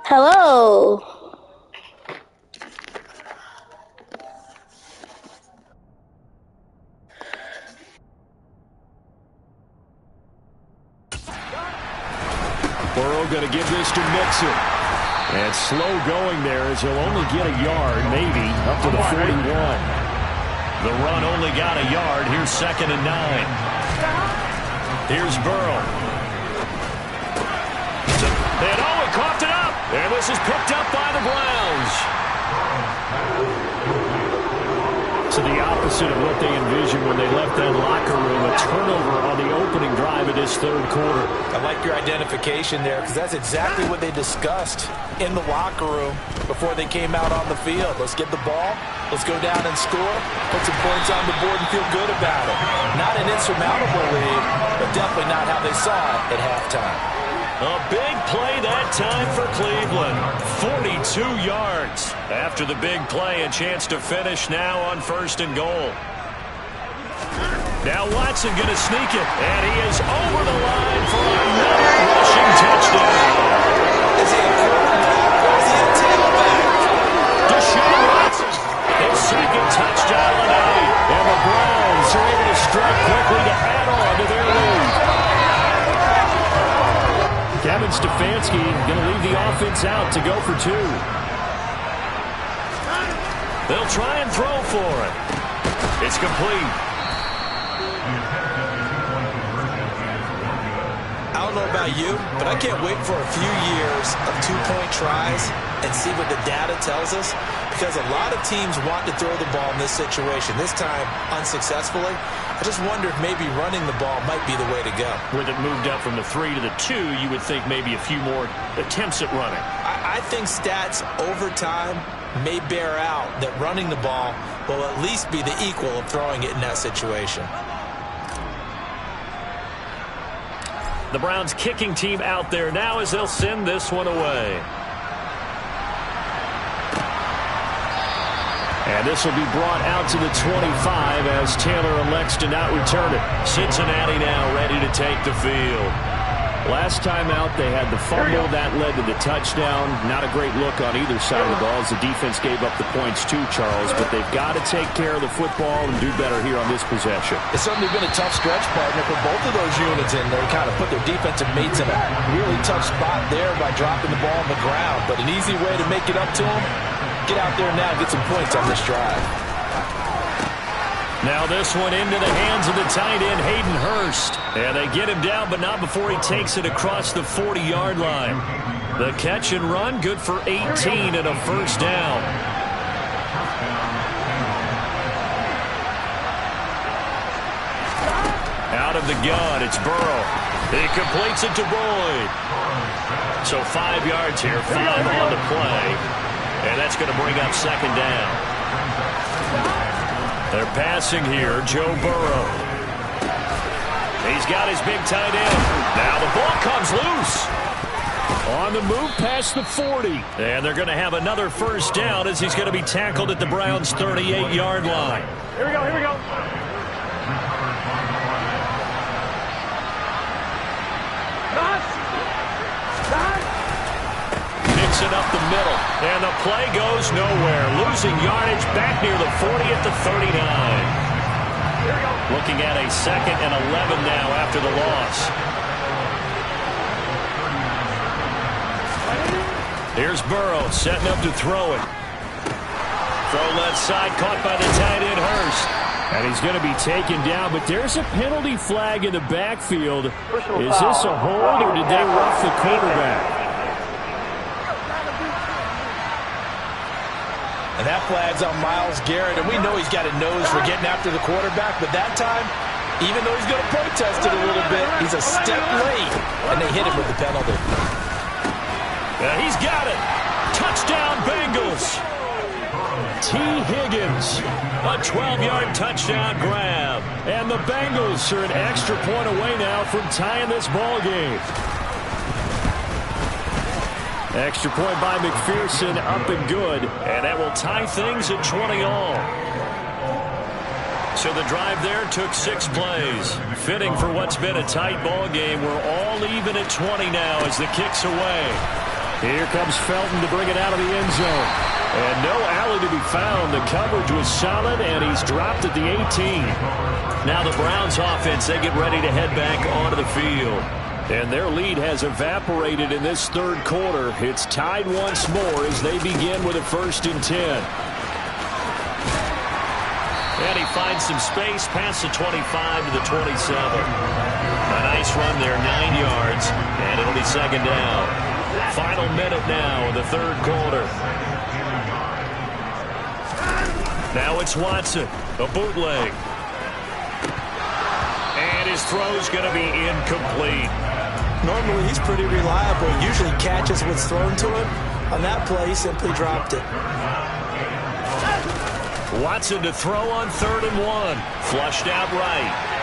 Hello. Burrow going to give this to Mixon. And slow going there as he'll only get a yard, maybe, up to the 41. The run only got a yard. Here's 2nd and 9. Here's Burrow. And he coughed it up. And this is picked up by the Browns. So the opposite of what they envisioned when they left that locker room, a turnover on the opening drive of this third quarter. I like your identification there because that's exactly what they discussed in the locker room before they came out on the field. Let's get the ball. Let's go down and score, put some points on the board and feel good about it. Not an insurmountable lead, but definitely not how they saw it at halftime. A big play that time for Cleveland. 42 yards. After the big play, a chance to finish now on 1st and goal. Now Watson going to sneak it, and he is over the line for another rushing touchdown. Is he a quarterback or is he a tailback? Deshaun Watson, his 2nd touchdown of the night. And the Browns are able to strike quickly to add on to their lead. Kevin Stefanski going to leave the offense out to go for 2. They'll try and throw for it. It's complete. I don't know about you, but I can't wait for a few years of 2-point tries and see what the data tells us, because a lot of teams want to throw the ball in this situation, this time unsuccessfully. I just wonder if maybe running the ball might be the way to go. With it moved up from the 3 to the 2, you would think maybe a few more attempts at running. I think stats over time may bear out that running the ball will at least be the equal of throwing it in that situation. The Browns kicking team out there now as they'll send this one away. And this will be brought out to the 25 as Taylor elects to not return it. Cincinnati now ready to take the field. Last time out, they had the fumble. That led to the touchdown. Not a great look on either side of the ball as the defense gave up the points too, Charles. But they've got to take care of the football and do better here on this possession. It's certainly been a tough stretch, partner, for both of those units, and they kind of put their defensive mates in a really tough spot there by dropping the ball on the ground. But an easy way to make it up to them, get out there now and get some points on this drive. Now this one into the hands of the tight end, Hayden Hurst. And they get him down, but not before he takes it across the 40-yard line. The catch and run, good for 18 and a first down. Out of the gun, it's Burrow. He completes it to Boyd. So 5 yards here, 5 on the play. And that's going to bring up 2nd down. They're passing here, Joe Burrow. He's got his big tight end. Now the ball comes loose. On the move past the 40. And they're going to have another first down as he's going to be tackled at the Browns' 38-yard line. Here we go, here we go. Nixon up the middle. And the play goes nowhere. Losing yardage back near the 40 at the 39. Looking at a 2nd and 11 now after the loss. Here's Burrow setting up to throw it. Throw left side, caught by the tight end Hurst. And he's going to be taken down, but there's a penalty flag in the backfield. Is this a hold or did they rough the quarterback? And that flag's on Myles Garrett, and we know he's got a nose for getting after the quarterback, but that time, even though he's going to protest it a little bit, he's a step late, and they hit him with the penalty. He's got it. Touchdown, Bengals. T. Higgins, a 12-yard touchdown grab. And the Bengals are an extra point away now from tying this ball game. Extra point by McPherson, up and good. And that will tie things at 20 all. So the drive there took 6 plays. Fitting for what's been a tight ball game. We're all even at 20 now as the kick's away. Here comes Felton to bring it out of the end zone. And no alley to be found. The coverage was solid, and he's dropped at the 18. Now the Browns offense, they get ready to head back onto the field. And their lead has evaporated in this third quarter. It's tied once more as they begin with a 1st and 10. And he finds some space past the 25 to the 27. A nice run there, 9 yards, and it'll be 2nd down. Final minute now in the third quarter. Now it's Watson, a bootleg. And his throw's going to be incomplete. Normally he's pretty reliable. Usually catches what's thrown to him. On that play, he simply dropped it. Watson to throw on 3rd and 1. Flushed out right.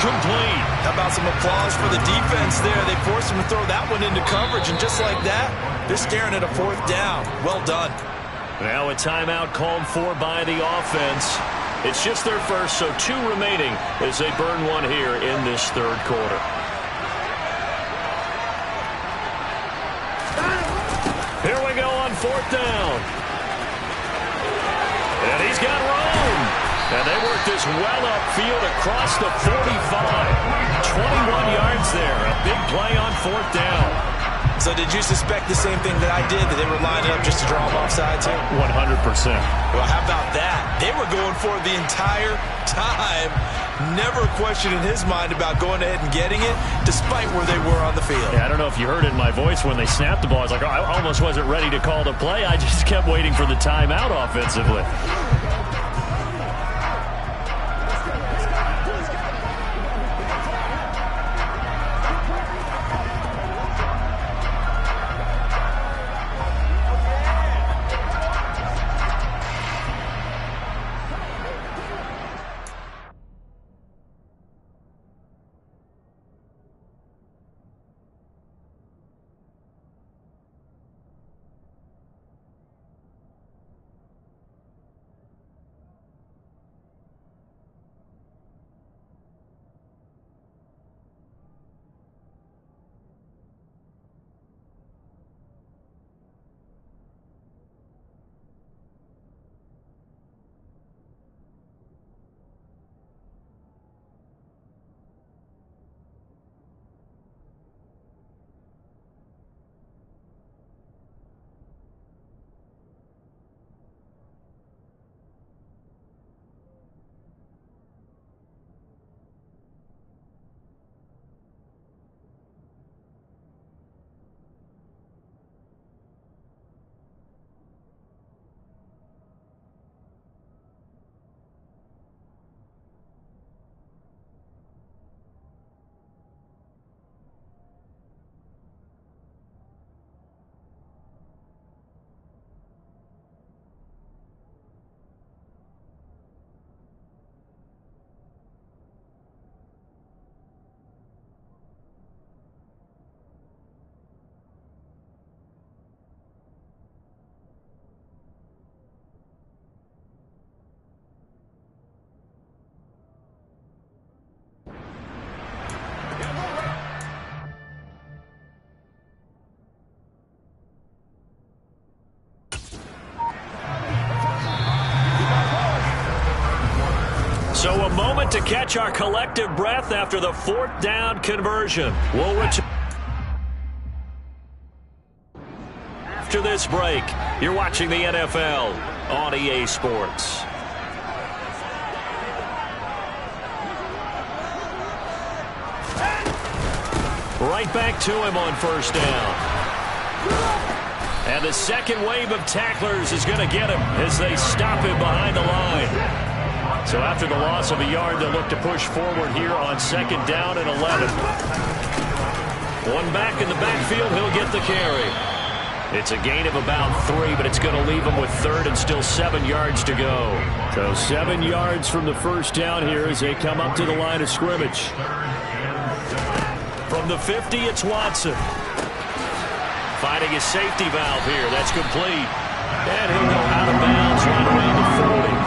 incomplete. How about some applause for the defense there? They forced him to throw that one into coverage, and just like that, they're staring at a 4th down. Well done. Now a timeout called for by the offense. It's just their first, so 2 remaining as they burn one here in this 3rd quarter. Here we go on 4th down. And he's got room. And they work this well upfield across the 45. 21 yards there. A big play on 4th down. So did you suspect the same thing that I did, that they were lining up just to draw them offsides here? 100%. Well, how about that? They were going for it the entire time. Never a question in his mind about going ahead and getting it, despite where they were on the field. Yeah, I don't know if you heard it in my voice when they snapped the ball. I was like, oh, I almost wasn't ready to call the play. I just kept waiting for the timeout offensively. So a moment to catch our collective breath after the 4th down conversion. We'll return after this break. You're watching the NFL on EA Sports. Right back to him on 1st down. And the second wave of tacklers is going to get him as they stop him behind the line. So after the loss of a yard, they'll look to push forward here on 2nd down and 11. One back in the backfield, he'll get the carry. It's a gain of about 3, but it's going to leave him with 3rd and still 7 yards to go. So 7 yards from the 1st down here as they come up to the line of scrimmage. From the 50, it's Watson. Finding his safety valve here. That's complete. And he'll go out of bounds right around the 40.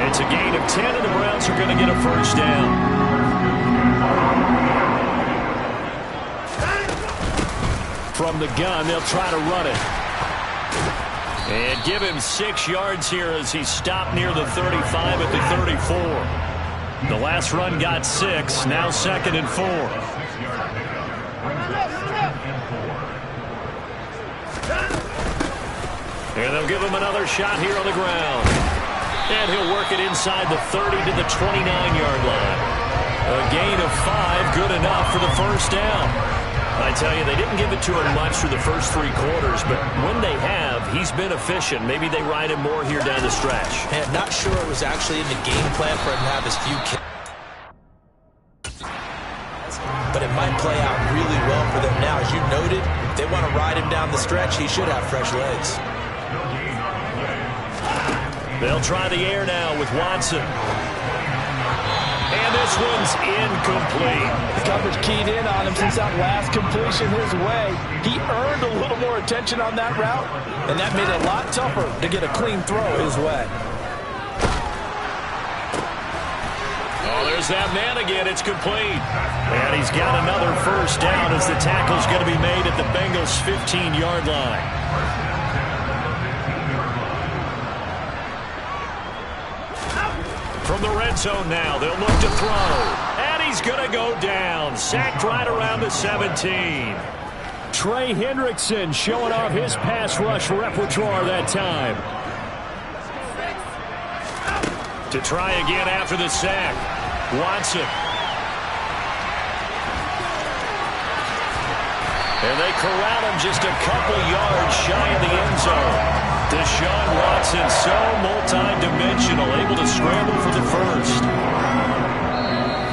It's a gain of 10, and the Browns are going to get a 1st down. From the gun, they'll try to run it. And give him 6 yards here as he stopped near the 35 at the 34. The last run got 6, now 2nd and 4. And they'll give him another shot here on the ground. And he'll work it inside the 30 to the 29-yard line. A gain of 5, good enough for the 1st down. I tell you, they didn't give it to him much through the first 3 quarters, but when they have, he's been efficient. Maybe they ride him more here down the stretch. Man, not sure it was actually in the game plan for him to have his few kills. But it might play out really well for them now. As you noted, if they want to ride him down the stretch, he should have fresh legs. They'll try the air now with Watson. And And this one's incomplete. The coverage keyed in on him since that last completion his way. He earned a little more attention on that route, and that made it a lot tougher to get a clean throw his way. Oh, there's that man again. It's complete. And he's got another first down as the tackle's going to be made at the Bengals' 15-yard line. From the red zone now, they'll look to throw. And he's going to go down. Sacked right around the 17. Trey Hendrickson showing off his pass rush repertoire that time. To try again after the sack. Watson. And they corral him just a couple yards shy of the end zone. Deshaun Watson, so multi-dimensional, able to scramble for the first.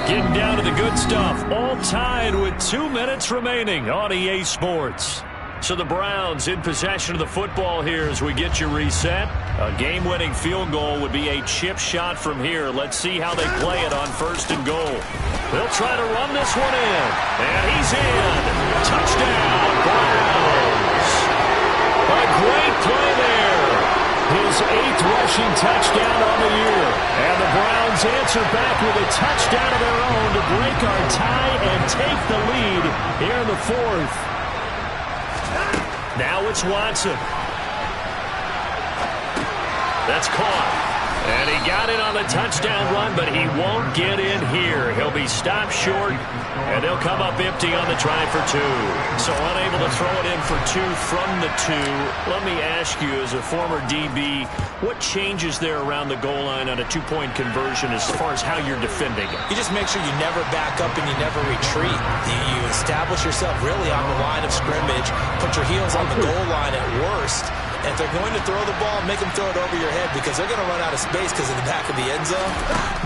Getting down to the good stuff. All tied with 2 minutes remaining on EA Sports. So the Browns in possession of the football here as we get you reset. A game-winning field goal would be a chip shot from here. Let's see how they play it on 1st and goal. They'll try to run this one in. And he's in. Touchdown, Browns. A great play there. His 8th rushing touchdown on the year. And the Browns answer back with a touchdown of their own to break our tie and take the lead here in the 4th. Now it's Watson. That's caught. And he got it on the touchdown run, but he won't get in here. He'll be stopped short, and they'll come up empty on the try for 2. So unable to throw it in for 2 from the 2. Let me ask you, as a former DB, what changes there around the goal line on a 2-point conversion as far as how you're defending it? You just make sure you never back up and you never retreat. You establish yourself really on the line of scrimmage, put your heels on the goal line at worst. And if they're going to throw the ball, make them throw it over your head because they're going to run out of space because in the back of the end zone,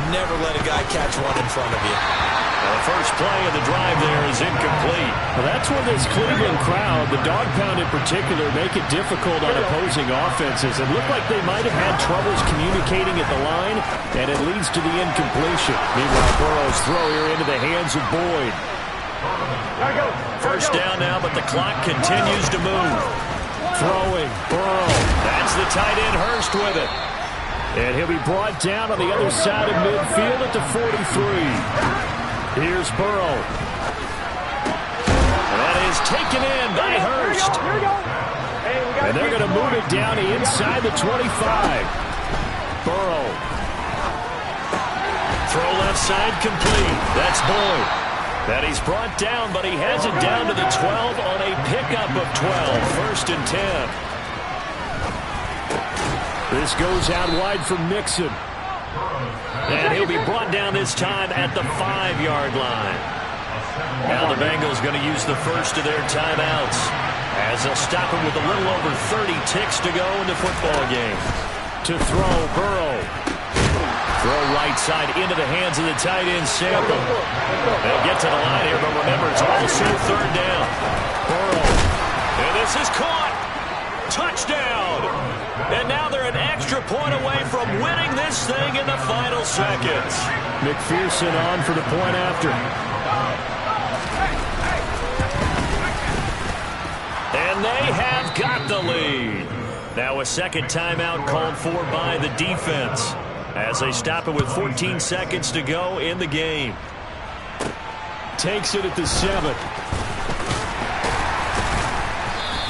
never let a guy catch one in front of you. Well, the first play of the drive there is incomplete. Well, that's where this Cleveland crowd, the dog pound in particular, make it difficult on opposing offenses. It looked like they might have had troubles communicating at the line, and it leads to the incompletion. Meanwhile, Burrow's throw here into the hands of Boyd. First down now, but the clock continues to move. Throwing, Burrow. That's the tight end, Hurst with it. And he'll be brought down on the other side of midfield at the 43. Here's Burrow. That is taken in by Hurst. And they're going to move it down inside the 25. Burrow. Throw left side complete. That's Boyd. That he's brought down, but he has it down to the 12 on a pickup of 12. 1st and 10. This goes out wide from Mixon. And he'll be brought down this time at the 5-yard line. Now the Bengals going to use the first of their timeouts as they'll stop him with a little over 30 ticks to go in the football game. To throw, Burrow. Throw right side into the hands of the tight end, Sample. They'll get to the line here, but remember, it's also 3rd down. Burrow. And this is caught. Touchdown. And now they're an extra point away from winning this thing in the final seconds. McPherson on for the point after. And they have got the lead. Now a second timeout called for by the defense, as they stop it with 14 seconds to go in the game. Takes it at the 7.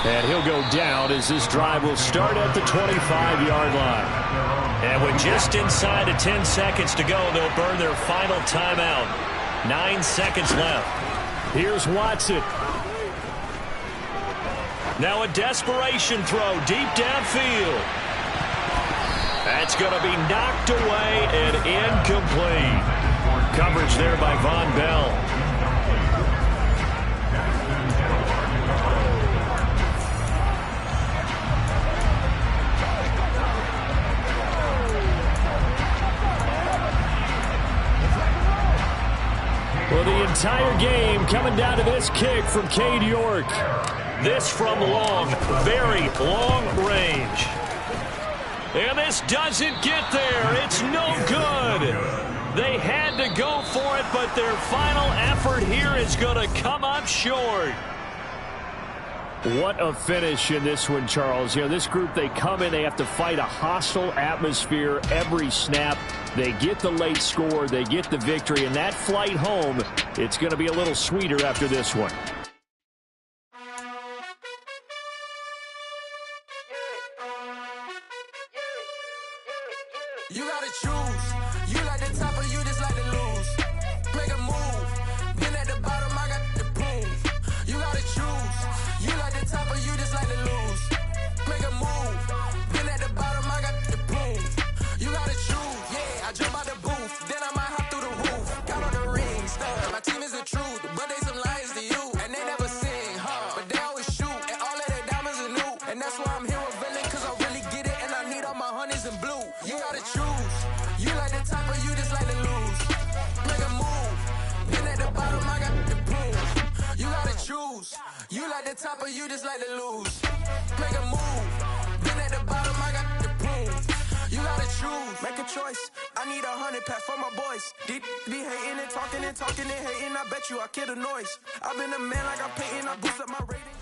And he'll go down as this drive will start at the 25-yard line. And with just inside of 10 seconds to go, they'll burn their final timeout. 9 seconds left. Here's Watson. Now a desperation throw deep downfield. That's going to be knocked away and incomplete. Coverage there by Von Bell. Well, the entire game coming down to this kick from Cade York. This from long, very long range. And this doesn't get there. It's no good. They had to go for it, but their final effort here is going to come up short. What a finish in this one, Charles. You know, this group, they come in, they have to fight a hostile atmosphere every snap. They get the late score, they get the victory, and that flight home, it's going to be a little sweeter after this one. You gotta choose. You like the top or you just like to lose. Make a move. Been at the bottom, I got the prove. You gotta choose. You like the top or you just like to lose. Make a move. Been at the bottom, I got the prove. You gotta choose. Yeah, I jump out the booth. Then I might hop through the roof. Got on the ring, stuff. My team is the truth, but they some liars to you. And they never sing, but they always shoot. And all of their diamonds are new. And that's why I'm here with villain, cause I really get it. And I need all my honeys in blue. You gotta choose. You like the top or you just like to lose. Make a move. Been at the bottom, I got the proof. You gotta choose. You like the top or you just like to lose. Make a move. Been at the bottom, I got the proof. You gotta choose. Make a choice. I need 100 pack for my boys. Be hating and talking and talking and hating. I bet you I kill the noise. I've been a man like I'm Peyton. I boost up my rating.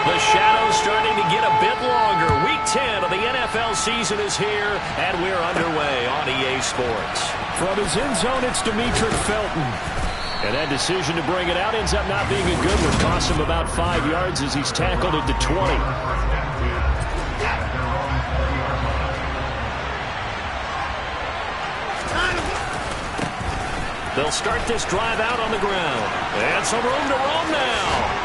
The shadow's starting to get a bit longer. Week 10 of the NFL season is here, and we're underway on EA Sports. From his end zone, it's Demetric Felton. And that decision to bring it out ends up not being a good one. Costs him about 5 yards as he's tackled at the 20. They'll start this drive out on the ground. And some room to roam now.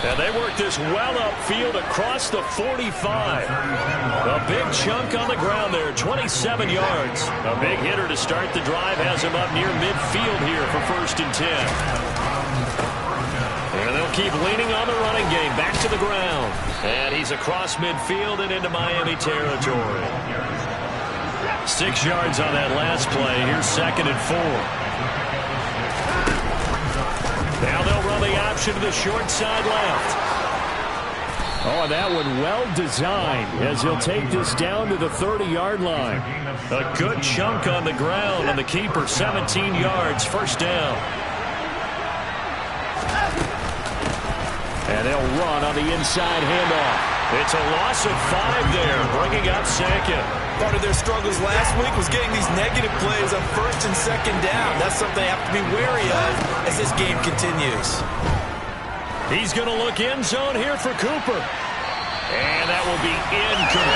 And they work this well upfield across the 45. A big chunk on the ground there, 27 yards. A big hitter to start the drive has him up near midfield here for 1st and 10. And they'll keep leaning on the running game, back to the ground. And he's across midfield and into Miami territory. 6 yards on that last play. Here's 2nd and 4. Now they'll run the option to the short side left. Oh, that one well designed as he'll take this down to the 30-yard line. A good chunk on the ground, and the keeper 17 yards, 1st down. And they'll run on the inside handoff. It's a loss of 5 there, bringing up 2nd. Part of their struggles last week was getting these negative plays on 1st and 2nd down. That's something they have to be wary of as this game continues. He's going to look end zone here for Cooper. And that will be incomplete.